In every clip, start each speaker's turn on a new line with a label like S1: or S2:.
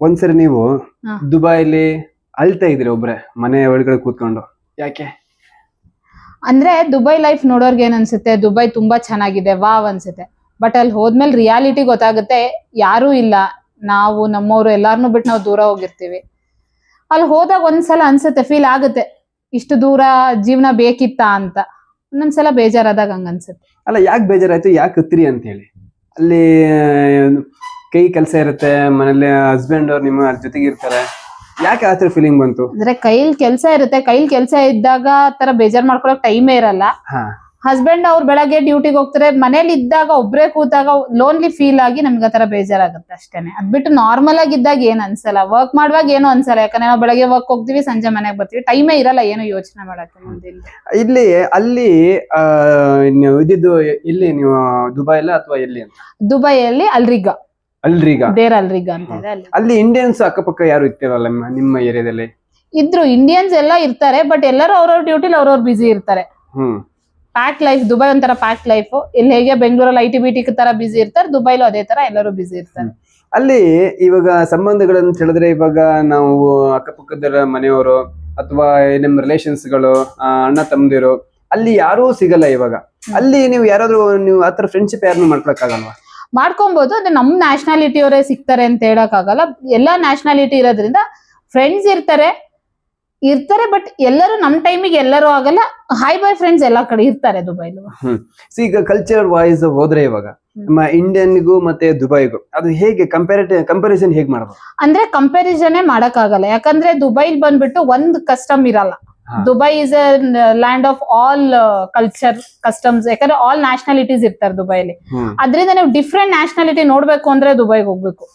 S1: ಒಂದ್ಸರಿ ನೀವು
S2: ಹಾ.
S1: ದುಬೈಲಿ ಅಳ್ತಾ ಇದ್ರಿ ಒಬ್ರೆ ಮನೆ ಒಳಗಡೆ ಕೂತ್ಕೊಂಡು, ಯಾಕೆ?
S2: ಅಂದ್ರೆ ದುಬೈ ಲೈಫ್ ನೋಡೋರ್ಗೆ ಏನ್ ಅನ್ಸುತ್ತೆ, ದುಬೈ ತುಂಬಾ ಚೆನ್ನಾಗಿದೆ ವಾವ್ ಅನ್ಸುತ್ತೆ. ಬಟ್ ಅಲ್ಲಿ ಹೋದ್ಮೇಲೆ ರಿಯಾಲಿಟಿ ಗೊತ್ತಾಗುತ್ತೆ, ಯಾರೂ ಇಲ್ಲ, ನಾವು ನಮ್ಮವ್ರು ಎಲ್ಲಾರನ್ನೂ ಬಿಟ್ಟು ನಾವು ದೂರ ಹೋಗಿರ್ತೀವಿ. ಅಲ್ಲಿ ಹೋದಾಗ ಒಂದ್ಸಲ ಅನ್ಸುತ್ತೆ, ಫೀಲ್ ಆಗುತ್ತೆ ಇಷ್ಟು ದೂರ ಜೀವನ ಬೇಕಿತ್ತಾ ಅಂತ. ಒಂದೊಂದ್ಸಲ ಬೇಜಾರಾದಾಗ ಹಂಗ ಅನ್ಸುತ್ತೆ.
S1: ಅಲ್ಲ, ಯಾಕೆ ಬೇಜಾರಾಯ್ತು, ಯಾಕೆ ಹತ್ತಿರಿ ಅಂತ ಹೇಳಿ? ಅಲ್ಲಿ ಕೈ ಕೆಲಸ ಇರುತ್ತೆ, ಮನೇಲಿ ಹಸ್ಬೆಂಡ್ ಅವ್ರು ನಿಮ್ಮ ಜೊತೆಗೆ ಇರ್ತಾರೆ, ಯಾಕೆ ಆತರ ಫೀಲಿಂಗ್ ಬಂತು?
S2: ಅಂದ್ರೆ ಕೈಲಿ ಕೆಲ್ಸ ಇರುತ್ತೆ, ಕೈಲಿ ಕೆಲ್ಸ ಇದ್ದಾಗ ತರ ಬೇಜಾರ್ ಮಾಡ್ಕೊಳಕ್ ಟೈಮೇ ಇರಲ್ಲ.
S1: ಹಾ.
S2: ಹಸ್ಬೆಂಡ್ ಅವ್ರು ಬೆಳಗ್ಗೆ ಡ್ಯೂಟಿಗೆ ಹೋಗ್ತಾರೆ, ಮನೇಲಿ ಇದ್ದಾಗ ಒಬ್ರೇ ಕೂತಾಗ ಲೋನ್ಲಿ ಫೀಲ್ ಆಗಿ ನಮ್ಗೆ ಆತರ ಬೇಜಾರಾಗುತ್ತೆ ಅಷ್ಟೇನೆ. ಅದ್ಬಿಟ್ಟು ನಾರ್ಮಲ್ ಆಗಿ ಇದ್ದಾಗ ಏನ್ ಅನ್ಸಲ್ಲ, ವರ್ಕ್ ಮಾಡುವಾಗ ಏನು ಅನ್ಸಲ್ಲ. ಯಾಕಂದ್ರೆ ನಾವು ಬೆಳಗ್ಗೆ ವರ್ಕ್ ಹೋಗ್ತೀವಿ, ಸಂಜೆ ಮನೆಗೆ ಬರ್ತೀವಿ, ಟೈಮೇ ಇರಲ್ಲ ಏನು ಯೋಚನೆ ಮಾಡಕ್ಕೆ ಮುಂದಿನ.
S1: ಇಲ್ಲಿ ಅಲ್ಲಿ ನೀವು ಇದ್ದಿದ್ದು ಇಲ್ಲಿ, ನೀವು ದುಬೈ ಅಲ್ಲ ಅಥವಾ ಎಲ್ಲಿ ಅಂತ?
S2: ದುಬೈಯಲ್ಲಿ ಅಲ್ರಿಗ,
S1: ಅಲ್ರೀಗ
S2: ದೇರ್ ಅಲ್ರಿಗ ಅಂತ ಇದೆ.
S1: ಅಲ್ಲಿ ಇಂಡಿಯನ್ಸ್ ಅಕ್ಕಪಕ್ಕ ಯಾರು ಇರ್ತಿರಲ್ಲ ನಿಮ್ಮ ಏರಿಯಾದಲ್ಲಿ?
S2: ಇದ್ರು ಇಂಡಿಯನ್ಸ್ ಎಲ್ಲ ಇರ್ತಾರೆ, ಬಟ್ ಎಲ್ಲರೂ ಅವ್ರವ್ರ ಡ್ಯೂಟಿಲಿ ಅವ್ರವ್ರ ಬಿಸಿ ಇರ್ತಾರೆ. ಪ್ಯಾಕ್ ಲೈಫ್ ದುಬೈ ಒಂಥರ ಪ್ಯಾಕ್ ಲೈಫ್. ಇಲ್ಲಿ ಹೇಗೆ ಬೆಂಗಳೂರಲ್ಲಿ IT-BT ತರ ಬಿಸಿ ಇರ್ತಾರೆ, ದುಬೈಲು ಅದೇ ತರ ಎಲ್ಲರೂ ಬಿಸಿ ಇರ್ತಾರೆ.
S1: ಅಲ್ಲಿ ಇವಾಗ ಸಂಬಂಧಗಳನ್ನ ಹೇಳಿದ್ರೆ, ಇವಾಗ ನಾವು ಅಕ್ಕಪಕ್ಕದ ಮನೆಯವರು ಅಥವಾ ನಮ್ಮ ರಿಲೇಷನ್ಸ್ಗಳು, ಅಣ್ಣ ತಮ್ಮದಿರು, ಅಲ್ಲಿ ಯಾರೂ ಸಿಗಲ್ಲ ಇವಾಗ. ಅಲ್ಲಿ ನೀವು ಯಾರಾದ್ರೂ ನೀವು ಆತರ ಫ್ರೆಂಡ್ಶಿಪ್ ಯಾರನ್ನು ಮಾಡ್ಕೊಳಕ್ಕಾಗಲ್ವಾ?
S2: ಮಾಡ್ಕೊಬಹುದು, ಅಂದ್ರೆ ನಮ್ ನ್ಯಾಷನಾಲಿಟಿ ಅವರೇ ಸಿಗ್ತಾರೆ ಅಂತ ಹೇಳಕ್ ಆಗಲ್ಲ. ಎಲ್ಲಾ ನ್ಯಾಷನಾಲಿಟಿ ಇರೋದ್ರಿಂದ ಫ್ರೆಂಡ್ಸ್ ಇರ್ತಾರೆ, ಬಟ್ ಎಲ್ಲರೂ ನಮ್ ಟೈಮಿಗೆ ಎಲ್ಲರೂ ಆಗಲ್ಲ. ಹೈ ಬೈ ಫ್ರೆಂಡ್ಸ್ ಎಲ್ಲಾ ಕಡೆ ಇರ್ತಾರೆ ದುಬೈಲು.
S1: ಈಗ ಕಲ್ಚರ್ ವೈಸ್ ಹೋದ್ರೆ ಇವಾಗ ನಮ್ಮ ಇಂಡಿಯನ್ಗೂ ಮತ್ತೆ ದುಬೈಗೂ ಅದು ಹೇಗೆ ಕಂಪ್ಯಾರಿಸನ್ ಹೇಗೆ ಮಾಡಬಹುದು?
S2: ಅಂದ್ರೆ ಕಂಪ್ಯಾರಿಸನ್ ಮಾಡಕ್ ಆಗಲ್ಲ. ಯಾಕಂದ್ರೆ ದುಬೈಲ್ ಬಂದ್ಬಿಟ್ಟು ಒಂದ್ ಕಸ್ಟಮ್ ಇರಲ್ಲ. Dubai is a land of all culture customs. ಯಾಕಂದ್ರೆ ಆಲ್ ನ್ಯಾಷನಾಲಿಟೀಸ್ ಇರ್ತಾರೆ ದುಬೈಲಿ. ಅದರಿಂದ ನೀವು ಡಿಫ್ರೆಂಟ್ ನ್ಯಾಷನಾಲಿಟಿ ನೋಡ್ಬೇಕು ಅಂದ್ರೆ ದುಬೈಗೆ ಹೋಗ್ಬೇಕು.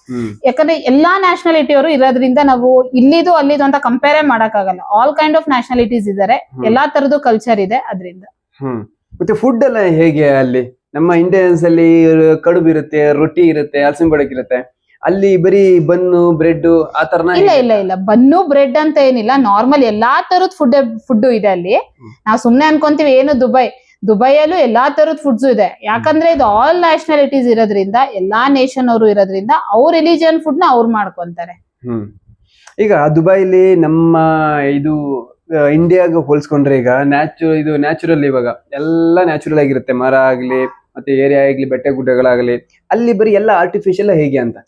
S2: ಯಾಕಂದ್ರೆ ಎಲ್ಲಾ ನ್ಯಾಷನಾಲಿಟಿ ಅವರು ಇರೋದ್ರಿಂದ ನಾವು ಇಲ್ಲಿದು ಅಲ್ಲಿದು ಅಂತ ಕಂಪೇರ್ ಮಾಡಕ್ ಆಗಲ್ಲ. ಆಲ್ ಕೈಂಡ್ ಆಫ್ ನ್ಯಾಷನಾಲಿಟೀಸ್ ಇದಾರೆ, ಎಲ್ಲಾ ತರದ್ದು ಕಲ್ಚರ್ ಇದೆ ಅದರಿಂದ.
S1: ಮತ್ತೆ ಫುಡ್ ಎಲ್ಲ ಹೇಗೆ ಅಲ್ಲಿ? ನಮ್ಮ ಇಂಡಿಯನ್ಸ್ ಅಲ್ಲಿ ಕಡುಬು ಇರುತ್ತೆ, ರೊಟ್ಟಿ ಇರುತ್ತೆ, ಹಲಸಿನ ಬಡಕ್ ಇರುತ್ತೆ. ಅಲ್ಲಿ ಬರೀ ಬನ್ನು ಬ್ರೆಡ್ ಆ ತರನ?
S2: ಇಲ್ಲ, ಬನ್ನು ಬ್ರೆಡ್ ಅಂತ ಏನಿಲ್ಲ, ನಾರ್ಮಲ್ ಎಲ್ಲಾ ತರದ ಫುಡ್ ಇದೆ ಅಲ್ಲಿ. ನಾವು ಸುಮ್ನೆ ಅನ್ಕೊಂತೀವಿ ಏನು ದುಬೈಯಲ್ಲೂ ಎಲ್ಲಾ ತರದ ಫುಡ್ಸ್ ಇದೆ. ಯಾಕಂದ್ರೆ ಇದು ಆಲ್ ನ್ಯಾಷನಾಲಿಟೀಸ್ ಇರೋದ್ರಿಂದ, ಎಲ್ಲಾ ನೇಷನ್ ಅವರು ಇರೋದ್ರಿಂದ ಅವ್ರ ರಿಲಿಜಿಯನ್ ಫುಡ್ ನ ಅವ್ರು ಮಾಡ್ಕೊಂತಾರೆ.
S1: ಈಗ ದುಬೈಲಿ ನಮ್ಮ ಇದು ಇಂಡಿಯಾಗ ಹೋಲ್ಸ್ಕೊಂಡ್ರೆ ಈಗ ನ್ಯಾಚುರಲ್ ಇವಾಗ ಎಲ್ಲ ನ್ಯಾಚುರಲ್ ಆಗಿರುತ್ತೆ. ಮರ ಆಗ್ಲಿ ಮತ್ತೆ ಏರಿಯಾ ಆಗ್ಲಿ, ಬೆಟ್ಟ ಗುಡ್ಡಗಳಾಗ್ಲಿ, ಅಲ್ಲಿ ಬರೀ ಎಲ್ಲ ಆರ್ಟಿಫಿಷಿಯಲ್ ಹೇಗೆ ಅಂತ?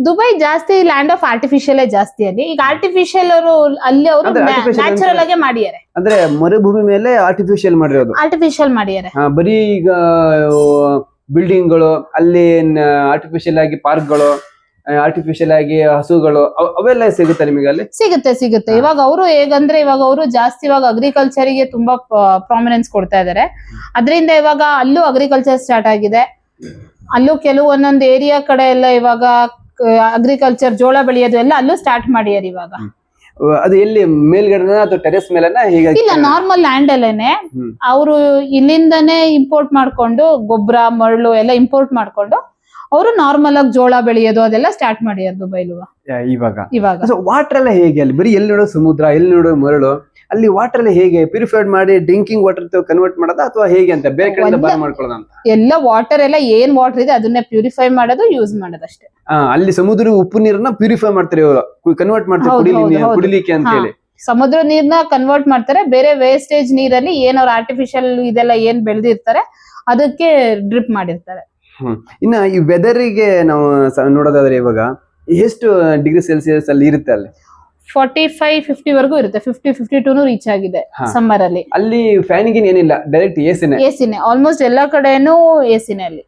S2: ದುಬೈ ಜಾಸ್ತಿ ಲ್ಯಾಂಡ್ ಆಫ್ ಆರ್ಟಿಫಿಷಿಯಲ್ ಜಾಸ್ತಿ ಅಲ್ಲಿ. ಈಗ ಆರ್ಟಿಫಿಷಿಯಲ್ ಅವರು ಅಲ್ಲಿ ಅವರು ನ್ಯಾಚುರಲ್ ಆಗಿ ಮಾಡಿದ್ದಾರೆ.
S1: ಅಂದ್ರೆ ಮರುಭೂಮಿ ಮೇಲೆ ಆರ್ಟಿಫಿಷಿಯಲ್ ಮಾಡಿರೋದು.
S2: ಆರ್ಟಿಫಿಷಿಯಲ್ ಮಾಡಿದ್ದಾರೆ.
S1: ಬರೀ ಈಗ ಬಿಲ್ಡಿಂಗ್ಗಳು, ಅಲ್ಲಿ ಆರ್ಟಿಫಿಷಿಯಲ್ ಆಗಿ ಪಾರ್ಕ್ಗಳು, ಆರ್ಟಿಫಿಷಿಯಲ್ ಆಗಿ ಹಸುಗಳು, ಅವೆಲ್ಲ ಸಿಗುತ್ತೆ ನಿಮಗೆ ಅಲ್ಲಿ?
S2: ಸಿಗುತ್ತೆ. ಇವಾಗ ಅವರು ಹೇಗಂದ್ರೆ, ಇವಾಗ ಅವರು ಜಾಸ್ತಿ ಇವಾಗ ಅಗ್ರಿಕಲ್ಚರ್ ಗೆ ತುಂಬಾ ಪ್ರಾಮಿನೆನ್ಸ್ ಕೊಡ್ತಾ ಇದಾರೆ. ಅದರಿಂದ ಇವಾಗ ಅಲ್ಲೂ ಅಗ್ರಿಕಲ್ಚರ್ ಸ್ಟಾರ್ಟ್ ಆಗಿದೆ. ಅಲ್ಲೂ ಕೆಲವು ಒಂದೊಂದು ಏರಿಯಾ ಕಡೆ ಎಲ್ಲ ಇವಾಗ ಅಗ್ರಿಕಲ್ಚರ್, ಜೋಳ ಬೆಳೆಯೋದು ಎಲ್ಲ ಅಲ್ಲೂ ಸ್ಟಾರ್ಟ್ ಮಾಡ್ಯಾರ ಇವಾಗ.
S1: ಅದು ಎಲ್ಲಿ, ಮೇಲ್ಗಡೆ ಅಥವಾ ಟೆರೆಸ್ ಮೇಲೆನಾ?
S2: ಇಲ್ಲ, ನಾರ್ಮಲ್ ಲ್ಯಾಂಡ್ ಅಲ್ಲೇನೆ ಅವರು ಇಲ್ಲಿಂದಾನೇ ಇಂಪೋರ್ಟ್ ಮಾಡ್ಕೊಂಡು, ಗೊಬ್ಬರ ಮರಳು ಎಲ್ಲ ಇಂಪೋರ್ಟ್ ಮಾಡ್ಕೊಂಡು ಅವರು ನಾರ್ಮಲ್ ಆಗಿ ಜೋಳ ಬೆಳೆಯೋದು ಅದೆಲ್ಲ ಸ್ಟಾರ್ಟ್ ಮಾಡ್ಯಾರ ದುಬೈಲು ಇವಾಗ.
S1: ವಾಟರ್ ಎಲ್ಲ ಹೇಗೆ ಅಲ್ಲಿ? ಬರೀ ಎಲ್ಲಿ ನೋಡೋ ಸಮುದ್ರ, ಎಲ್ಲಿ ನೋಡೋ ಮರಳು, ಅಲ್ಲಿ ವಾಟರ್ ಎಲ್ಲ ಹೇಗೆ ಪ್ಯೂರಿಫೈಡ್ ಮಾಡಿ ಡ್ರಿಂಕಿಂಗ್ ವಾಟರ್ ಕನ್ವರ್ಟ್ ಮಾಡೋದಾ ಅಥವಾ ಹೇಗೆ ಅಂತ ಬೇರೆ ಕಡೆಯಿಂದ ಬಾರ್ ಮಾಡ್ಕೊಳ್ಳೋದ ಅಂತ?
S2: ಎಲ್ಲ ವಾಟರ್ ಎಲ್ಲ ಏನ್ ವಾಟರ್ ಇದೆ ಅದನ್ನೇ ಪ್ಯೂರಿಫೈ ಮಾಡೋದು, ಯೂಸ್ ಮಾಡೋದು ಅಷ್ಟೇ.
S1: ಅಲ್ಲಿ ಸಮುದ್ರ ಉಪ್ಪು ನೀರನ್ನ ಪ್ಯೂರಿಫೈ ಮಾಡ್ತಾರೆ, ಕನ್ವರ್ಟ್ ಮಾಡ್ತಾರೆ ಕುಡಿಲಿಕ್ಕೆ ಅಂತ ಹೇಳಿ.
S2: ಸಮುದ್ರ ನೀರ್ನ ಕನ್ವರ್ಟ್ ಮಾಡ್ತಾರೆ. ಬೇರೆ ವೇಸ್ಟೇಜ್ ನೀರಲ್ಲಿ ಏನವ್ರು ಆರ್ಟಿಫಿಷಿಯಲ್ ಇದೆಲ್ಲ ಏನ್ ಬೆಳೆದಿರ್ತಾರೆ ಅದಕ್ಕೆ ಡ್ರಿಪ್ ಮಾಡಿರ್ತಾರೆ.
S1: ಇನ್ನ ಈ ವೆದರಿಗೆ ನಾವು ನೋಡೋದಾದ್ರೆ ಇವಾಗ ಎಷ್ಟು ಡಿಗ್ರಿ ಸೆಲ್ಸಿಯಸ್ ಅಲ್ಲಿ ಇರುತ್ತೆ ಅಲ್ಲಿ?
S2: 45-50 ವರೆಗೂ ಇರುತ್ತೆ. 50-52 ರೀಚ್ ಆಗಿದೆ ಸಮ್ಮರ್ ಅಲ್ಲಿ.
S1: ಅಲ್ಲಿ ಫ್ಯಾನಿಗಿನ್ ಏನಿಲ್ಲ, ಡೈರೆಕ್ಟ್ ಎಸಿನೇ
S2: ಆಲ್ಮೋಸ್ಟ್ ಎಲ್ಲಾ ಕಡೆನೂ ಎಸಿನೇ ಅಲ್ಲಿ.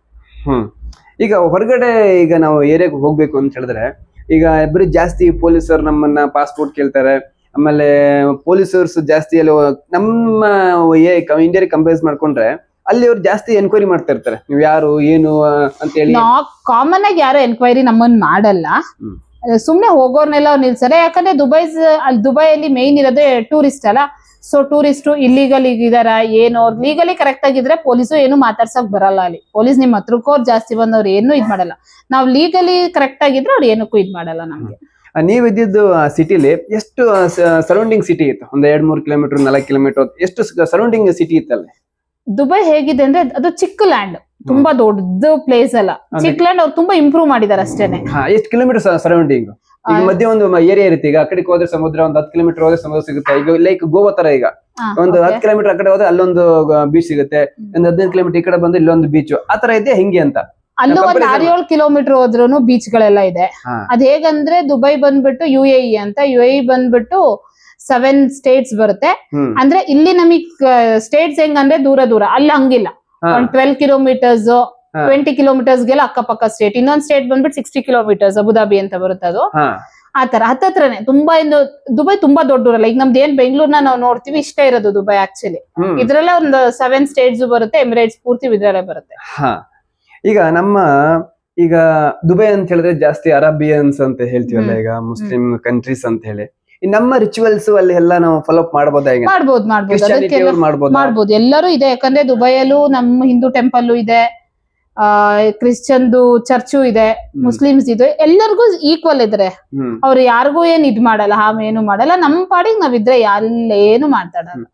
S1: ಈಗ ಹೊರಗಡೆ ಈಗ ನಾವು ಏರಿಯಾಗೆ ಹೋಗ್ಬೇಕು ಅಂತ ಹೇಳಿದ್ರೆ, ಈಗ ಬರೀ ಜಾಸ್ತಿ ಪೊಲೀಸರು ನಮ್ಮನ್ನ ಪಾಸ್ಪೋರ್ಟ್ ಕೇಳ್ತಾರೆ. ಆಮೇಲೆ ಪೊಲೀಸರ್ಸ್ ಜಾಸ್ತಿ ಅಲ್ಲಿ ನಮ್ಮ ಇಂಡಿಯಾಗೆ ಕಂಪೇರ್ ಮಾಡ್ಕೊಂಡ್ರೆ ಅಲ್ಲಿ ಅವ್ರು ಜಾಸ್ತಿ ಎನ್ಕ್ವೈರಿ ಮಾಡ್ತಾ ಇರ್ತಾರೆ, ನೀವು ಯಾರು ಏನು ಅಂತ ಹೇಳಿ.
S2: ಕಾಮನ್ ಆಗಿ ಯಾರು ಎನ್ಕ್ವೈರಿ ನಮ್ಮನ್ನ ಮಾಡಲ್ಲ, ಸುಮ್ನೆ ಹೋಗೋರ್ನೆಲ್ಲ ಅವ್ರು ನಿಲ್ಸರೆ. ಯಾಕಂದ್ರೆ ದುಬೈಯಲ್ಲಿ ಮೇನ್ ಇರೋದೇ ಟೂರಿಸ್ಟ್ ಅಲ್ಲ. ಸೊ ಟೂರಿಸ್ಟ್ ಇಲ್ಲಿಗಲ್ ಇದಾರ ಏನು, ಅವ್ರು ಲೀಗಲಿ ಕರೆಕ್ಟ್ ಆಗಿದ್ರೆ ಪೊಲೀಸು ಏನು ಮಾತಾಡ್ಸಕ್ ಬರಲ್ಲ. ಅಲ್ಲಿ ಪೊಲೀಸ್ ನಿಮ್ ಹತ್ರಕ್ಕೂ ಅವ್ರು ಜಾಸ್ತಿ ಬಂದವ್ರು ಏನು ಇದ್ ಮಾಡಲ್ಲ. ನಾವ್ ಲೀಗಲಿ ಕರೆಕ್ಟ್ ಆಗಿದ್ರೆ ಅವ್ರು ಏನಕ್ಕೂ ಇದ್ ಮಾಡಲ್ಲ ನಮ್ಗೆ.
S1: ನೀವ್ ಇದ್ದಿದ್ದು ಸಿಟಿಲಿ ಎಷ್ಟು ಸರೌಂಡಿಂಗ್ ಸಿಟಿ ಇತ್ತು? ಒಂದ್ 2-3 ಕಿಲೋಮೀಟರ್ 4 ಕಿಲೋಮೀಟರ್ ಎಷ್ಟು ಸರೌಂಡಿಂಗ್ ಸಿಟಿ ಇತ್ತಲ್ಲಿ?
S2: ದುಬೈ ಹೇಗಿದೆ ಅಂದ್ರೆ ಅದು ಚಿಕ್ಕ ಲ್ಯಾಂಡ್, ತುಂಬಾ ದೊಡ್ಡ ಪ್ಲೇಸ್ ಅಲ್ಲ, ಚಿಕ್ಕ ಲ್ಯಾಂಡ್. ಅವ್ರು ತುಂಬಾ ಇಂಪ್ರೂವ್ ಮಾಡಿದಾರೆ ಅಷ್ಟೇನೆ.
S1: ಎಷ್ಟು ಕಿಲೋಮೀಟರ್ ಸರೌಂಡಿಂಗ್? ಈಗ ಮಧ್ಯೆ ಒಂದು ಏರಿಯಾ ಇರುತ್ತೆ, ಈಗ ಆ ಕಡೆಗೆ ಹೋದ್ರೆ ಸಮುದ್ರ, ಒಂದು 10 ಕಿಲೋಮೀಟರ್ ಹೋದ್ರೆ ಸಮುದ್ರ ಸಿಗುತ್ತೆ. ಈಗ ಲೈಕ್ ಗೋವಾ ತರ, ಈಗ ಒಂದು 10 ಕಿಲೋಮೀಟರ್ ಆ ಕಡೆ ಹೋದ್ರೆ ಅಲ್ಲೊಂದು ಬೀಚ್ ಸಿಗುತ್ತೆ, ಒಂದು 15 ಕಿಲೋಮೀಟರ್ ಈ ಕಡೆ ಬಂದ್ರೆ ಇಲ್ಲೊಂದು ಬೀಚ್, ಆ ತರ ಇದೆ ಹೆಂಗೆ ಅಂತ.
S2: ಅಲ್ಲೂ ಒಂದ್ 6-7 ಕಿಲೋಮೀಟರ್ ಹೋದ್ರೂ ಬೀಚ್ ಗಳೆಲ್ಲ ಇದೆ. ಅದ್ ಹೇಗಂದ್ರೆ ದುಬೈ ಬಂದ್ಬಿಟ್ಟು UAE ಅಂತ, UAE ಬಂದ್ಬಿಟ್ಟು 7 ಸ್ಟೇಟ್ಸ್ ಬರುತ್ತೆ. ಅಂದ್ರೆ ಇಲ್ಲಿ ನಮಗ್ ಸ್ಟೇಟ್ಸ್ ಹೆಂಗಂದ್ರೆ ದೂರ ದೂರ, ಅಲ್ಲಿ ಹಂಗಿಲ್ಲ. ಒಂದ್ 12 ಕಿಲೋಮೀಟರ್ಸ್ 20 ಕಿಲೋಮೀಟರ್ಸ್ಗೆಲ್ಲ ಅಕ್ಕಪಕ್ಕ ಸ್ಟೇಟ್. ಇನ್ನೊಂದ್ ಸ್ಟೇಟ್ ಬಂದ್ಬಿಟ್ಟು 60 ಕಿಲೋಮೀಟರ್ಸ್, ಅಬುದಾಬಿ ಅಂತ ಬರುತ್ತೆ ಅದು. ಆತರ ಹತ್ತತ್ರನೇ ತುಂಬಾ. ಇನ್ನು ದುಬೈ ತುಂಬಾ ದೊಡ್ಡೂರಲ್ಲ. ಈಗ ನಮ್ದು ಏನ್ ಬೆಂಗಳೂರ್ನ ನಾವು ನೋಡ್ತೀವಿ, ಇಷ್ಟೇ ಇರೋದು ದುಬೈ ಆಕ್ಚುಲಿ. ಇದ್ರಲ್ಲೇ ಒಂದು 7 ಸ್ಟೇಟ್ಸ್ ಬರುತ್ತೆ, ಎಮಿರೇಟ್ಸ್ ಪೂರ್ತಿ ಇದ್ರಲ್ಲೇ ಬರುತ್ತೆ.
S1: ಈಗ ನಮ್ಮ ಈಗ ದುಬೈ ಅಂತ ಹೇಳಿದ್ರೆ ಜಾಸ್ತಿ ಅರೇಬಿಯನ್ಸ್ ಅಂತ ಹೇಳ್ತೀವಲ್ಲ, ಈಗ ಮುಸ್ಲಿಂ ಕಂಟ್ರೀಸ್ ಅಂತ ಹೇಳಿ. ನಮ್ಮ ರಿಚುವಲ್ಸ್ ಅಲ್ಲಿ ಎಲ್ಲ ನಾವು ಫಾಲೋ ಅಪ್ ಮಾಡಬಹುದಾ?
S2: ಮಾಡ್ಬೋದು, ಎಲ್ಲರೂ ಇದೆ. ಯಾಕಂದ್ರೆ ದುಬೈಯಲ್ಲೂ ನಮ್ಮ ಹಿಂದೂ ಟೆಂಪಲ್ ಇದೆ, ಕ್ರಿಶ್ಚಿಯನ್ದು ಚರ್ಚು ಇದೆ, ಮುಸ್ಲಿಮ್ಸ್ ಇದೆ, ಎಲ್ಲರಿಗೂ ಈಕ್ವಲ್ ಇದ್ರೆ. ಅವ್ರು ಯಾರಿಗೂ ಏನ್ ಇದ್ ಮಾಡಲ್ಲ, ಏನು ಮಾಡಲ್ಲ. ನಮ್ ಪಾಡಿಗೆ ನಾವಿದ್ರೆ ಏನು ಮಾತಾಡಲ್ಲ.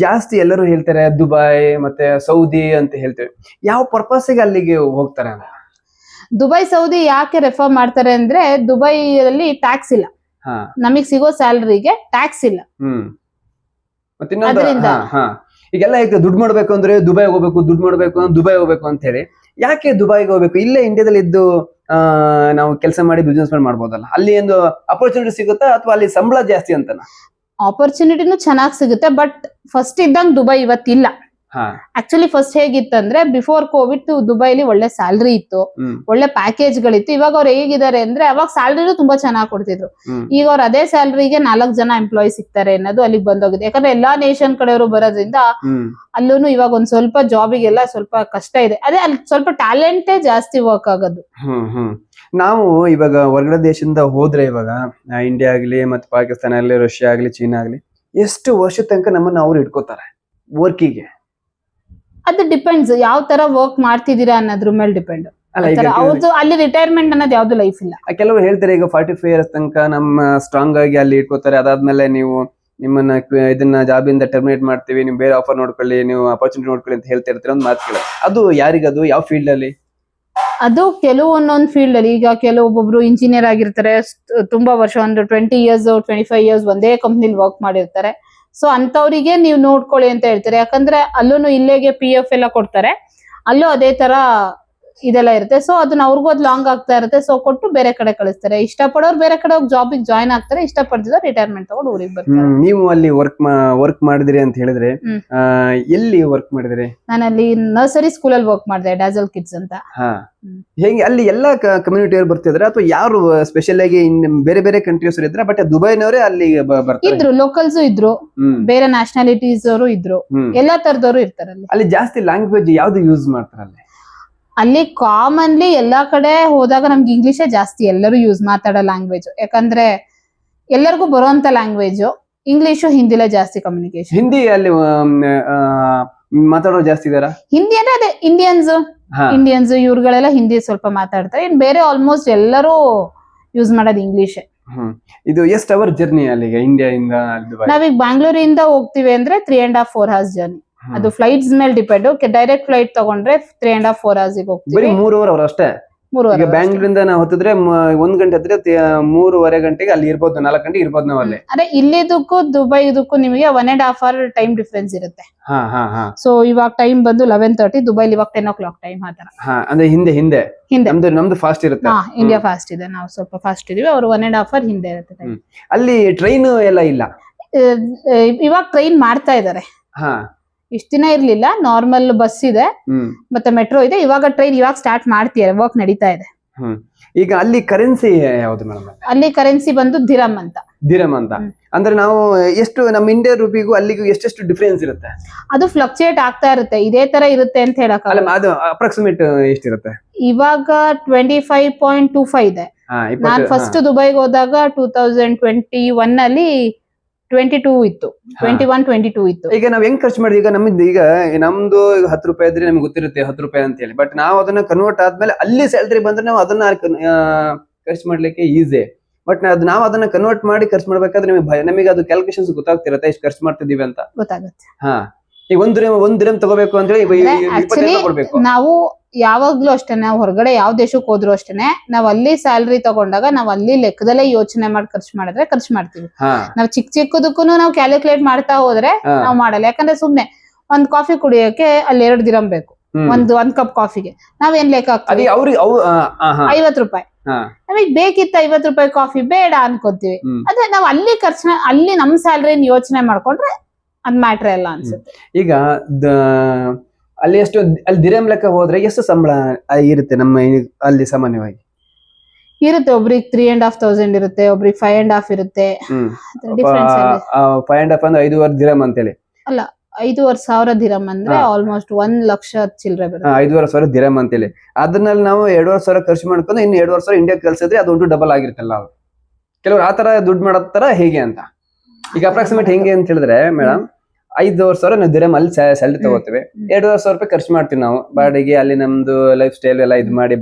S1: ಜಾಸ್ತಿ ಎಲ್ಲರೂ ಹೇಳ್ತಾರೆ ದುಬೈ ಮತ್ತೆ ಸೌದಿ ಅಂತ ಹೇಳ್ತೇವೆ. ಯಾವ ಪರ್ಪಸ್ಗೆ ಅಲ್ಲಿಗೆ ಹೋಗ್ತಾರೆ?
S2: ದುಬೈ ಸೌದಿ ಯಾಕೆ ರೆಫರ್ ಮಾಡ್ತಾರೆ ಅಂದ್ರೆ, ದುಬೈ ಅಲ್ಲಿ ಟ್ಯಾಕ್ಸ್ ಇಲ್ಲ. ನಮಗ್ ಸಿಗೋ ಸ್ಯಾಲರಿಗೆ ಟ್ಯಾಕ್ಸ್ ಇಲ್ಲ.
S1: ಈಗೆಲ್ಲ ಈಗ ದುಡ್ಡು ಮಾಡ್ಬೇಕು ಅಂದ್ರೆ ದುಬೈ ಹೋಗ್ಬೇಕು, ದುಡ್ಡು ಮಾಡ್ಬೇಕು ಅಂದ್ರೆ ದುಬೈ ಹೋಗ್ಬೇಕು ಅಂತ ಹೇಳಿ. ಯಾಕೆ ದುಬೈಗೆ ಹೋಗ್ಬೇಕು? ಇಲ್ಲೇ ಇಂಡಿಯಾದಲ್ಲಿ ಇದ್ದು ನಾವು ಕೆಲಸ ಮಾಡಿ ಬಿಸ್ನೆಸ್ ಮಾಡ್ಬೋದಲ್ಲ? ಅಲ್ಲಿ ಒಂದು ಅಪರ್ಚುನಿಟಿ ಸಿಗುತ್ತಾ, ಅಥವಾ ಅಲ್ಲಿ ಸಂಬಳ ಜಾಸ್ತಿ ಅಂತನಾ?
S2: ಆಪರ್ಚುನಿಟಿನೂ ಚೆನ್ನಾಗಿ ಸಿಗುತ್ತೆ, ಬಟ್ ಫಸ್ಟ್ ಇದ್ದಂಗ್ ದುಬೈ ಇವತ್ತಿಲ್ಲ. ಆಕ್ಚುಲಿ ಫಸ್ಟ್ ಹೇಗಿತ್ತಂದ್ರೆ, ಬಿಫೋರ್ ಕೋವಿಡ್ ದುಬೈಲಿ ಒಳ್ಳೆ ಸ್ಯಾಲ್ರಿ ಇತ್ತು, ಒಳ್ಳೆ ಪ್ಯಾಕೇಜ್ ಗಳಿತ್ತು. ಇವಾಗ ಅವ್ರು ಹೇಗಿದ್ದಾರೆ ಅಂದ್ರೆ, ಅವಾಗ ಸ್ಯಾಲ್ರಿನೂ ತುಂಬಾ ಚೆನ್ನಾಗಿ ಕೊಡ್ತಿದ್ರು. ಈಗ ಅವ್ರು ಅದೇ ಸ್ಯಾಲ್ರಿಗೆ 4 ಜನ ಎಂಪ್ಲಾಯಿ ಸಿಗ್ತಾರೆ ಅನ್ನೋದು ಅಲ್ಲಿಗೆ ಬಂದೋಗಿದೆ. ಯಾಕಂದ್ರೆ ಎಲ್ಲಾ ನೇಷನ್ ಕಡೆಯವರು ಬರೋದ್ರಿಂದ ಅಲ್ಲೂ ಇವಾಗ ಒಂದ್ ಸ್ವಲ್ಪ ಜಾಬಿಗೆಲ್ಲ ಸ್ವಲ್ಪ ಕಷ್ಟ ಇದೆ. ಅದೇ ಅಲ್ಲಿ ಸ್ವಲ್ಪ ಟ್ಯಾಲೆಂಟೇ ಜಾಸ್ತಿ ವರ್ಕ್ ಆಗೋದು.
S1: ನಾವು ಇವಾಗ ಹೊರಗಡೆ ದೇಶದಿಂದ ಹೋದ್ರೆ, ಇವಾಗ ಇಂಡಿಯಾ ಆಗ್ಲಿ, ಮತ್ತೆ ಪಾಕಿಸ್ತಾನ ಆಗ್ಲಿ, ರಷ್ಯಾ ಆಗ್ಲಿ, ಚೀನಾ ಆಗ್ಲಿ, ಎಷ್ಟು ವರ್ಷದ ತನಕ ನಮ್ಮನ್ನ ಅವ್ರು ಇಟ್ಕೋತಾರೆ ವರ್ಕಿಗೆ?
S2: ಅದು ಡಿಪೆಂಡ್ಸ್, ಯಾವ ತರ ವರ್ಕ್ ಮಾಡ್ತಿದ್ದೀರಾ ಅನ್ನೋದ್ರ ಮೇಲೆ ಡಿಪೆಂಡ್. ಅವ್ರದ್ದು ಅಲ್ಲಿ ರಿಟೈರ್ಮೆಂಟ್ ಅನ್ನೋದು ಯಾವ್ದು ಲೈಫ್ ಇಲ್ಲ.
S1: ಕೆಲವರು ಹೇಳ್ತಾರೆ ಈಗ 45 ಇಯರ್ಸ್ ತನಕ ನಮ್ಮ ಸ್ಟ್ರಾಂಗ್ ಆಗಿ ಅಲ್ಲಿ ಇಟ್ಕೋತಾರೆ, ಅದಾದ್ಮೇಲೆ ನೀವು ನಿಮ್ಮನ್ನ ಇದನ್ನ ಜಾಬಿಂದ ಟರ್ಮಿನೇಟ್ ಮಾಡ್ತೀವಿ, ನೀವು ಬೇರೆ ಆಫರ್ ನೋಡ್ಕೊಳ್ಳಿ, ನೀವು ಅಪರ್ಚುನಿಟಿ ನೋಡ್ಕೊಳ್ಳಿ ಅಂತ ಹೇಳ್ತಾ ಇರ್ತೀರ. ಒಂದು ಮಾತು ಕೇಳ, ಅದು ಯಾರಿಗದು ಯಾವ ಫೀಲ್ಡ್ ಅಲ್ಲಿ?
S2: ಅದು ಒಂದೊಂದು ಫೀಲ್ಡ್ ಅಲ್ಲಿ. ಈಗ ಕೆಲವೊಬ್ಬೊಬ್ರು ಇಂಜಿನಿಯರ್ ಆಗಿರ್ತಾರೆ, ತುಂಬಾ ವರ್ಷ, ಒಂದು 20 ಇಯರ್ಸ್ 25 ಇಯರ್ಸ್ ಒಂದೇ ಕಂಪ್ನಿಲಿ ವರ್ಕ್ ಮಾಡಿರ್ತಾರೆ. ಸೊ ಅಂತವ್ರಿಗೆ ನೀವು ನೋಡ್ಕೊಳ್ಳಿ ಅಂತ ಹೇಳ್ತಾರೆ. ಯಾಕಂದ್ರೆ ಅಲ್ಲೂ ಇಲ್ಲೇಗೆ PF ಎಲ್ಲ ಕೊಡ್ತಾರೆ, ಅಲ್ಲೂ ಅದೇ ತರ ಇದೆಲ್ಲ ಇರುತ್ತೆ. ಸೊ ಅದನ್ನ ಅವ್ರಿಗೂ ಅದು ಲಾಂಗ್ ಆಗ್ತಾ ಇರುತ್ತೆ. ಸೊ ಕೊಟ್ಟು ಬೇರೆ ಕಡೆ ಕಳಿಸ್ತಾರೆ. ಇಷ್ಟಪಡೋರು ಬೇರೆ ಕಡೆ ಹೋಗಿ ಜಾಬಿಗೆ ಜಾಯ್ನ್ ಆಗ್ತಾರೆ, ಇಷ್ಟಪಡ್ತಿದ್ರೆ ರಿಟೈರ್ಮೆಂಟ್ ತಗೊಂಡು ಊರಿಗೆ ಬರ್ತಾರೆ.
S1: ನೀವು ಅಲ್ಲಿ ವರ್ಕ್ ಮಾಡಿದ್ರಿ ಅಂತ ಹೇಳಿದ್ರೆ, ಎಲ್ಲಿ ವರ್ಕ್ ಮಾಡಿದ್ರಿ?
S2: ನಾನು ಅಲ್ಲಿ ನರ್ಸರಿ ಸ್ಕೂಲಲ್ಲಿ ವರ್ಕ್ ಮಾಡಿದೆ, ಡಾಜಲ್ ಕಿಡ್ಸ್ ಅಂತ.
S1: ಹೇಗೆ ಅಲ್ಲಿ ಎಲ್ಲಾ ಕಮ್ಯುನಿಟಿ ಅವ್ರು ಬರ್ತಿದ್ರೆ, ಅಥವಾ ಯಾರು ಸ್ಪೆಷಲ್ ಆಗಿ ಬೇರೆ ಬೇರೆ ಕಂಟ್ರೀಸ್ ಇದ್ರ? ಬಟ್ ದುಬೈನವರೇ ಅಲ್ಲಿ
S2: ಇದ್ರು, ಲೋಕಲ್ಸ್ ಇದ್ರು, ಬೇರೆ ನ್ಯಾಷನಾಲಿಟೀಸ್ ಅವರು ಇದ್ರು, ಎಲ್ಲಾ ತರದವರು ಇರ್ತಾರೆ
S1: ಅಲ್ಲಿ. ಜಾಸ್ತಿ ಲ್ಯಾಂಗ್ವೇಜ್ ಯಾವ್ದು ಯೂಸ್ ಮಾಡ್ತಾರೆ ಅಲ್ಲಿ?
S2: ಅಲ್ಲಿ ಕಾಮನ್ಲಿ ಎಲ್ಲಾ ಕಡೆ ಹೋದಾಗ ನಮ್ಗೆ ಇಂಗ್ಲಿಷೇ ಜಾಸ್ತಿ ಎಲ್ಲರೂ ಯೂಸ್ ಮಾತಾಡೋ ಲ್ಯಾಂಗ್ವೇಜ್. ಯಾಕಂದ್ರೆ ಎಲ್ಲರಿಗೂ ಬರುವಂತ ಲ್ಯಾಂಗ್ವೇಜ್ ಇಂಗ್ಲಿಷು, ಹಿಂದಿಲೇ ಜಾಸ್ತಿ ಕಮ್ಯುನಿಕೇಶನ್.
S1: ಹಿಂದಿ ಅಲ್ಲಿ ಮಾತಾಡೋರು ಜಾಸ್ತಿ ಇದಾರ?
S2: ಹಿಂದಿ ಅಂದ್ರೆ ಅದೇ ಇಂಡಿಯನ್ಸ್ ಇವ್ರುಗಳೆಲ್ಲ ಹಿಂದಿ ಸ್ವಲ್ಪ ಮಾತಾಡ್ತಾರೆ. ಇನ್ ಬೇರೆ ಆಲ್ಮೋಸ್ಟ್ ಎಲ್ಲರೂ ಯೂಸ್ ಮಾಡೋದು ಇಂಗ್ಲಿಷೇ.
S1: ಇದು ಎಷ್ಟು ಅವರ್ ಜರ್ನಿ ಅಲ್ಲಿಗೆ ಇಂಡಿಯಾದಿಂದ?
S2: ನಾವೀಗ ಬ್ಯಾಂಗ್ಳೂರಿಂದ ಹೋಗ್ತೀವಿ ಅಂದ್ರೆ 3.5-4 hours ಜರ್ನಿ. ಅದು ಫ್ಲೈಟ್ಸ್ ಮೇಲೆ ಡಿಪೆಂಡ್. ಡೈರೆಕ್ಟ್ ಫ್ಲೈಟ್ ತಗೊಂಡ್ರೆ 3.5-4 hours ಹೋಗ್ತೀವಿ.
S1: 3 hour ಅಷ್ಟೇ. ಬ್ಯಾಂಗ್ಳೂರಿಂದ ನಾವು ಹತ್ತಿದ್ರೆ 1 ಗಂಟೆ ಹತ್ತಿರ 3:30 ಗಂಟೆಗೆ ಅಲ್ಲಿ ಇರ್ಬೋದು, 4 ಗಂಟೆಗೆ ಇರ್ಬೋದು ನಾವು ಅಲ್ಲಿ.
S2: ಅದೇ ಇಲ್ಲಿದಕ್ಕೂ ದುಬೈ ಇದಕ್ಕೂ ನಿಮಗೆ 1.5 hour ಟೈಮ್ ಡಿಫ್ರೆನ್ಸ್ ಇರುತ್ತೆ. ಸೊ ಇವಾಗ ಟೈಮ್ ಬಂದು 11:30, ದುಬೈಲಿ ಇವಾಗ 10 o'clock ಟೈಮ್. ಆತರ
S1: ಅಂದ್ರೆ ಹಿಂದೆ ನಮ್ದು ಫಾಸ್ಟ್ ಇರುತ್ತೆ.
S2: ಇಂಡಿಯಾ ಫಾಸ್ಟ್ ಇದೆ, ನಾವು ಸ್ವಲ್ಪ ಫಾಸ್ಟ್ ಇದೀವಿ. ಅವರು 1.5 hour ಹಿಂದೆ ಇರುತ್ತೆ ಟೈಮ್.
S1: ಅಲ್ಲಿ ಟ್ರೈನ್ ಎಲ್ಲ ಇಲ್ಲ?
S2: ಇವಾಗ ಟ್ರೈನ್ ಮಾಡ್ತಾ ಇದಾರೆ. ಇಷ್ಟ ದಿನ ಇರ್ಲಿಲ್ಲ, ನಾರ್ಮಲ್ ಬಸ್ ಇದೆ, ಮತ್ತೆ ಮೆಟ್ರೋ ಇದೆ. ಇವಾಗ ಟ್ರೈನ್ ಇವಾಗ ಸ್ಟಾರ್ಟ್ ಮಾಡ್ತಿದ್ದಾರೆ, ವರ್ಕ್ ನಡೀತಾ ಇದೆ.
S1: ಈಗ ಅಲ್ಲಿ ಕರೆನ್ಸಿ ಯಾವ್ದು ಮೇಡಮ್?
S2: ಅಲ್ಲಿ ಕರೆನ್ಸಿ ಬಂದು ದಿರಮ್ ಅಂತ.
S1: ಅಂದ್ರೆ ನಾವು ಎಷ್ಟು ನಮ್ಮ ಇಂಡಿಯಾ ರೂಪಿಗೂ ಅಲ್ಲಿಗೂ ಎಷ್ಟೆಷ್ಟು ಡಿಫರೆನ್ಸ್ ಇರುತ್ತೆ?
S2: ಅದು ಫ್ಲಕ್ಚುಯೇಟ್ ಆಗ್ತಾ ಇರುತ್ತೆ, ಇದೇ ತರ ಇರುತ್ತೆ ಅಂತ ಹೇಳಕ್ ಆಗಲ್ಲ.
S1: ಅದು ಅಪ್ರಾಕ್ಸಿಮೇಟ್ ಎಷ್ಟಿರುತ್ತೆ?
S2: ಇವಾಗ 25.25 ಇದೆ. ನಾನು ಫಸ್ಟ್ ದುಬೈಗೆ ಹೋದಾಗ 2021 ಅಲ್ಲಿ 22 ಇತ್ತು, 21-22 ಇತ್ತು.
S1: ಈಗ ನಾವ್ ಹೆಂಗ್ ಖರ್ಚು ಮಾಡಿದ್ವಿ? ಈಗ ನಮ್ದು 10 ರೂಪಾಯಿ ಇದ್ರೆ ನಮ್ಗೆ ಗೊತ್ತಿರುತ್ತೆ 10 ರೂಪಾಯಿ ಅಂತ ಹೇಳಿ. ಬಟ್ ನಾವು ಅದನ್ನ ಕನ್ವರ್ಟ್ ಆದ್ಮೇಲೆ ಅಲ್ಲಿ ಸ್ಯಾಲ್ರಿ ಬಂದ್ರೆ ನಾವು ಅದನ್ನ ಖರ್ಚು ಮಾಡ್ಲಿಕ್ಕೆ ಈಸಿ. ಬಟ್ ನಾವು ಅದನ್ನ ಕನ್ವರ್ಟ್ ಮಾಡಿ ಖರ್ಚು ಮಾಡ್ಬೇಕಾದ್ರೆ ನಮಗೆ ಅದು ಕ್ಯಾಲ್ಕುಲೇಷನ್ಸ್ ಗೊತ್ತಾಗ್ತಿರತ್ತೆ, ಎಷ್ಟು ಖರ್ಚು ಮಾಡ್ತಿದೀವಿ ಅಂತ.
S2: ಗೊತ್ತಾಗುತ್ತೆ.
S1: ಈಗ ಒಂದ್ ದಿರಂ ತಗೋಬೇಕು ಅಂದ್ರೆ 20 ಕೊಡ್ಬೇಕು.
S2: ನಾವು ಯಾವಾಗ್ಲೂ ಅಷ್ಟೇ ನಾವು ಹೊರಗಡೆ ಯಾವ ದೇಶಕ್ಕೆ ಹೋದ್ರು ಅಷ್ಟೇನೆ ನಾವ್ ಅಲ್ಲಿ ಸ್ಯಾಲ್ರಿ ತಗೊಂಡಾಗ ನಾವ್ ಅಲ್ಲಿ ಲೆಕ್ಕದಲ್ಲೇ ಯೋಚನೆ ಮಾಡಿ ಖರ್ಚು ಮಾಡಿದ್ರೆ ಖರ್ಚು ಮಾಡ್ತೀವಿ.
S1: ಹಾ
S2: ನಾವ್ ಚಿಕ್ಕದಕ್ಕೂ ನಾವು ಕ್ಯಾಲ್ಕುಲೇಟ್ ಮಾಡ್ತಾ ಹೋದ್ರೆ
S1: ಹಾ.
S2: ನಾವ್ ಮಾಡಲ್ಲ. ಯಾಕಂದ್ರೆ ಸುಮ್ನೆ ಒಂದ್ ಕಾಫಿ ಕುಡಿಯೋಕೆ ಅಲ್ಲಿ 2 ದಿರಂ ಬೇಕು. ಒಂದ್ ಕಪ್ ಕಾಫಿಗೆ ನಾವೇನ್ ಲೆಕ್ಕ
S1: ಅದೇ
S2: ಹಾಕ್ತೀವಿ,
S1: ಅವ್ರಿಗೆ
S2: 50 ರೂಪಾಯಿ. ನಮಗ್ ಬೇಕಿತ್ತ 50 ರೂಪಾಯಿ ಕಾಫಿ, ಬೇಡ ಅನ್ಕೋತೀವಿ. ಅದೇ ನಾವ್ ಅಲ್ಲಿ ಅಲ್ಲಿ ನಮ್ ಸ್ಯಾಲ್ರಿನ ಯೋಚನೆ ಮಾಡ್ಕೊಂಡ್ರೆ ಅದ್ ಮ್ಯಾಟ್ರ್ ಎಲ್ಲ ಅನ್ಸುತ್ತೆ.
S1: ಈಗ ಅಲ್ಲಿ ಎಷ್ಟು ಅಲ್ಲಿ ದಿರಂ ಲೆಕ್ಕ ಹೋದ್ರೆ ಎಷ್ಟು ಸಂಬಳ ಇರುತ್ತೆ ನಮ್ಮ ಅಲ್ಲಿ ಸಾಮಾನ್ಯವಾಗಿ?
S2: ಇರುತ್ತೆ, ಒಬ್ರಿಗೆ 3,500 ಇರುತ್ತೆ, ಒಬ್ರಿಗೆ 5.5 ಇರುತ್ತೆ. ಡಿಫ್ರೆನ್ಸ್
S1: 5.5 ಅಂದ್ರೆ 5.5 ದಿರಂ ಅಂತೇಳಿ
S2: ಅಲ್ಲ, 5,500 ದಿರಂ ಅಂದ್ರೆ ಆಲ್ಮೋಸ್ಟ್ 1,00,000 ಚಿಲ್ಲರೆ ಬರುತ್ತೆ.
S1: 5,500 ದಿರಂ ಅಂತೇಳಿ. ಅದ್ರಲ್ಲಿ ನಾವು 2,500 ಖರ್ಚು ಮಾಡ್ಕೊಂಡು ಇನ್ನು 2,500 ಇಂಡಿಯಾಕ್ಕೆ ಕಳ್ಸಿದ್ರೆ ಅದು ಡಬಲ್ ಆಗಿರುತ್ತಲ್ಲ. ಕೆಲವ್ರು ಆತರ ದುಡ್ಡು ಮಾಡತ್ತಾರ ಹೇಗೆ ಅಂತ. ಈಗ ಅಪ್ರಾಕ್ಸಿಮೇಟ್ ಹೆಂಗೆ ಅಂತ ಹೇಳಿದ್ರೆ ಮೇಡಮ್, 5,500 ನಾವು ದಿರಂ ಅಲ್ಲಿ ಸ್ಯಾಲ್ರಿ ತಗೋತೀವಿ, 2,500 ರೂಪಾಯಿ ಖರ್ಚು ಮಾಡ್ತೀವಿ ನಾವು ಬಾಡಿಗೆ, ಅಲ್ಲಿ ನಮ್ದು ಲೈಫ್ ಸ್ಟೈಲ್ ಎಲ್ಲ ಇದು ಮಾಡಿ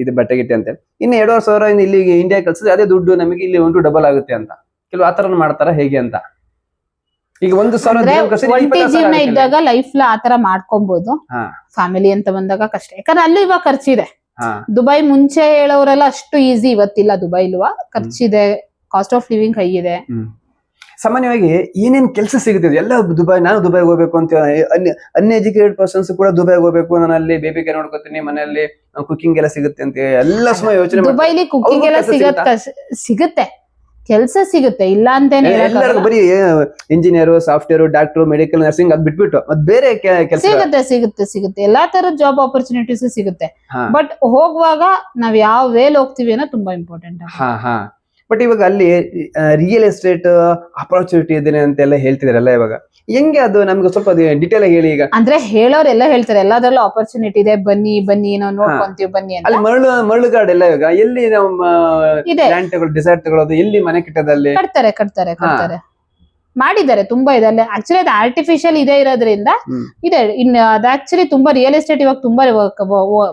S1: ಇದು ಬಟ್ಟೆ ಗಿಟ್ಟೆ ಅಂತ. ಇನ್ನು 2,500 ಇಲ್ಲಿ ಇಂಡಿಯಾ ಕಳ್ಸಿದ್ರೆ ಅದೇ ದುಡ್ಡು ನಮಗೆ ಇಲ್ಲಿ ಡಬಲ್ ಆಗುತ್ತೆ ಅಂತ. ಕೆಲವು ಆತರ ಮಾಡ್ತಾರ ಹೇಗೆ ಅಂತ. ಈಗ 1,000
S2: ಒಂಟಿ ಜೀವನ ಇದ್ದಾಗ ಲೈಫ್ ಆತರ ಮಾಡ್ಕೊಬಹುದು. ಫ್ಯಾಮಿಲಿ ಅಂತ ಬಂದಾಗ ಕಷ್ಟ, ಯಾಕಂದ್ರೆ ಅಲ್ಲಿ ಇವಾಗ ಖರ್ಚಿದೆ. ದುಬೈ ಮುಂಚೆ ಹೇಳೋರೆಲ್ಲ ಅಷ್ಟು ಈಸಿ ಇವತ್ತಿಲ್ಲ. ದುಬೈಲುವ ಖರ್ಚಿದೆ, ಕಾಸ್ಟ್ ಆಫ್ ಲಿವಿಂಗ್ ಹೈ ಇದೆ.
S1: ಸಾಮಾನ್ಯವಾಗಿ ಏನೇನ್ ಕೆಲಸ ಸಿಗುತ್ತೆ ಎಲ್ಲ ನಾನು ದುಬೈಗೆ ಹೋಗ್ಬೇಕು ಅಂತ, ಅನ್ಎಜುಕೇಟೆಡ್ ಪರ್ಸನ್ಸ್ ಕೂಡ ದುಬೈಗೆ ಹೋಗ್ಬೇಕು, ನಾನು ಅಲ್ಲಿ ಬೇಬಿ ಕೇರ್ ನೋಡ್ಕೊತೀನಿ, ಮನೆಯಲ್ಲಿ ಕುಕಿಂಗ್ ಎಲ್ಲ ಸಿಗುತ್ತೆ ಅಂತ ಎಲ್ಲ ಸುಮ್ಮನೆ ಯೋಚನೆ.
S2: ದುಬೈಲಿ ಕುಕಿಂಗ್ ಎಲ್ಲ ಸಿಗುತ್ತೆ, ಕೆಲಸ ಸಿಗುತ್ತೆ, ಇಲ್ಲ ಅಂತೇನೆ.
S1: ಬರೀ engineer, software, doctor, medical, nursing ಅದ್ ಬಿಟ್ಬಿಟ್ಟು ಮತ್ ಬೇರೆ ಕೆಲಸ
S2: ಸಿಗುತ್ತೆ ಎಲ್ಲಾ ತರದ ಜಾಬ್ ಆಪರ್ಚುನಿಟೀಸ್ ಸಿಗುತ್ತೆ. ಬಟ್ ಹೋಗುವಾಗ ನಾವ್ ಯಾವ ವೇಲ್ ಹೋಗ್ತೀವಿ ಅನ್ನೋ ತುಂಬಾ ಇಂಪಾರ್ಟೆಂಟ್.
S1: ಬಟ್ ಇವಾಗ ಅಲ್ಲಿ ರಿಯಲ್ ಎಸ್ಟೇಟ್ ಅಪರ್ಚುನಿಟಿ ಇದೆ ಅಂತೆಲ್ಲ ಹೇಳ್ತಿದಾರಲ್ಲ, ಇವಾಗ ಹೆಂಗೆ ಅದು ನಮ್ಗೆ ಸ್ವಲ್ಪ ಡಿಟೇಲ್ ಆಗಿ ಹೇಳಿ. ಈಗ ಅಂದ್ರೆ
S2: ಹೇಳೋರೆಲ್ಲ ಹೇಳ್ತಾರೆ ಎಲ್ಲಾದ್ರಲ್ಲೂ ಆಪರ್ಚುನಿಟಿ ಇದೆ, ಬನ್ನಿ ನಾವು ನೋಡ್ಕೊಂತೀವಿ ಬನ್ನಿ ಅಂತ.
S1: ಅಲ್ಲಿ ಮರಳುಗಾಡು ಎಲ್ಲ ಇವಾಗ ಎಲ್ಲಿ ನಮ್ಮ ಲ್ಯಾಂಡ್ ತಗೊಳ್ಳೋದು, ಡಿಸೈಡ್ ತಗೊಳ್ಳೋದು, ಎಲ್ಲಿ ಮನೆ ಕಟ್ಟೋದಲ್ಲಿ
S2: ಕಟ್ತಾರೆ ಮಾಡಿದ್ದಾರೆ, ತುಂಬಾ ಇದೆ ಅಲ್ಲಿ. ಆಕ್ಚುಲಿ ಅದು ಆರ್ಟಿಫಿಷಿಯಲ್ ಇದೆ ಇರೋದ್ರಿಂದ ಇದೆ. ಇನ್ನು ಅದು ಆಕ್ಚುಲಿ ತುಂಬಾ ರಿಯಲ್ ಎಸ್ಟೇಟ್ ಇವಾಗ ತುಂಬಾ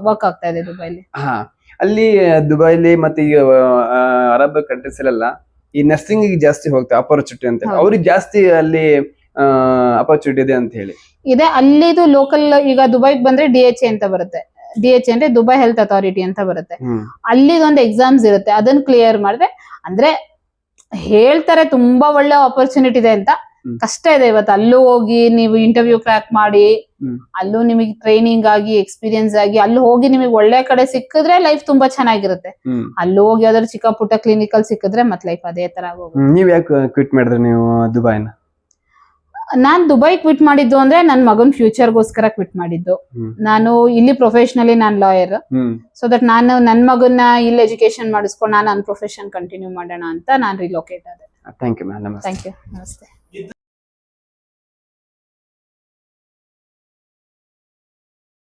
S2: ವರ್ಕ್ ಆಗ್ತಾ ಇದೆ ದುಬೈಲಿ.
S1: ಅಲ್ಲಿ ದುಬೈಲಿ ಮತ್ತೆ ಈಗ ಅರಬ್ ಕಂಟ್ರೀಸ್ ಅಲ್ಲೆಲ್ಲ ಈ ನರ್ಸಿಂಗ್ ಜಾಸ್ತಿ ಹೋಗ್ತಾರೆ ಅಪರ್ಚುನಿಟಿ ಅಂತ. ಅವ್ರಿಗೆ ಜಾಸ್ತಿ ಅಲ್ಲಿ ಅಪರ್ಚುನಿಟಿ ಇದೆ ಅಂತ ಹೇಳಿ
S2: ಇದೆ. ಅಲ್ಲಿದು ಲೋಕಲ್ ಈಗ ದುಬೈಗೆ ಬಂದ್ರೆ DHA ಅಂತ ಬರುತ್ತೆ. DHA ಅಂದ್ರೆ ದುಬೈ ಹೆಲ್ತ್ ಅಥಾರಿಟಿ ಅಂತ ಬರುತ್ತೆ. ಅಲ್ಲಿದೊಂದು ಎಕ್ಸಾಮ್ಸ್ ಇರುತ್ತೆ, ಅದನ್ನ ಕ್ಲಿಯರ್ ಮಾಡಿದ್ರೆ ಅಂದ್ರೆ ಹೇಳ್ತಾರೆ ತುಂಬಾ ಒಳ್ಳೆ ಆಪರ್ಚುನಿಟಿ ಇದೆ ಅಂತ. ಕಷ್ಟ ಇದೆ ಇವತ್ತು ಅಲ್ಲೂ ಹೋಗಿ ನೀವು ಇಂಟರ್ವ್ಯೂ ಕ್ರ್ಯಾಕ್ ಮಾಡಿ, ಅಲ್ಲೂ ನಿಮಗೆ ಟ್ರೈನಿಂಗ್ ಆಗಿ ಎಕ್ಸ್ಪೀರಿಯನ್ಸ್ ಆಗಿ ಅಲ್ಲಿ ಹೋಗಿ ನಿಮಗೆ ಒಳ್ಳೆ ಕಡೆ ಸಿಕ್ಕಿದ್ರೆ ಲೈಫ್ ತುಂಬಾ ಚೆನ್ನಾಗಿರುತ್ತೆ. ಅಲ್ಲಿ ಹೋಗಿ ಯಾವ್ದಾದ್ರು ಚಿಕ್ಕ ಪುಟ್ಟ ಕ್ಲಿನಿಕಲ್ ಸಿಕ್ಕಿದ್ರೆ ಮತ್ ಲೈಫ್ ಅದೇ ತರ ಆಗೋಗುತ್ತೆ.
S1: ನೀವ್ ಯಾಕೆ ಕ್ವಿಟ್ ಮಾಡಿದ್ರಿ ನೀವು ದುಬೈನ?
S2: ನಾನ್ ದುಬೈ ಕ್ವಿಟ್ ಮಾಡಿದ್ದು ಅಂದ್ರೆ ನನ್ ಮಗನ್ ಫ್ಯೂಚರ್ಗೋಸ್ಕರ ಕ್ವಿಟ್ ಮಾಡಿದ್ದು. ನಾನು ಇಲ್ಲಿ professionally non lawyer, so that ನಾನು ನನ್ ಮಗನ್ನ ಇಲ್ಲಿ ಎಜುಕೇಶನ್ ಮಾಡಿಸ್ಕೊಂಡು ನಾನು ನನ್ನ ಪ್ರೊಫೆಷನ್ ಕಂಟಿನ್ಯೂ ಮಾಡೋಣ ಅಂತ ನಾನು ರಿಲೋಕೇಟ್ ಆದೆ.
S1: Thank you ma'am.
S2: Thank you, ನಮಸ್ತೆ.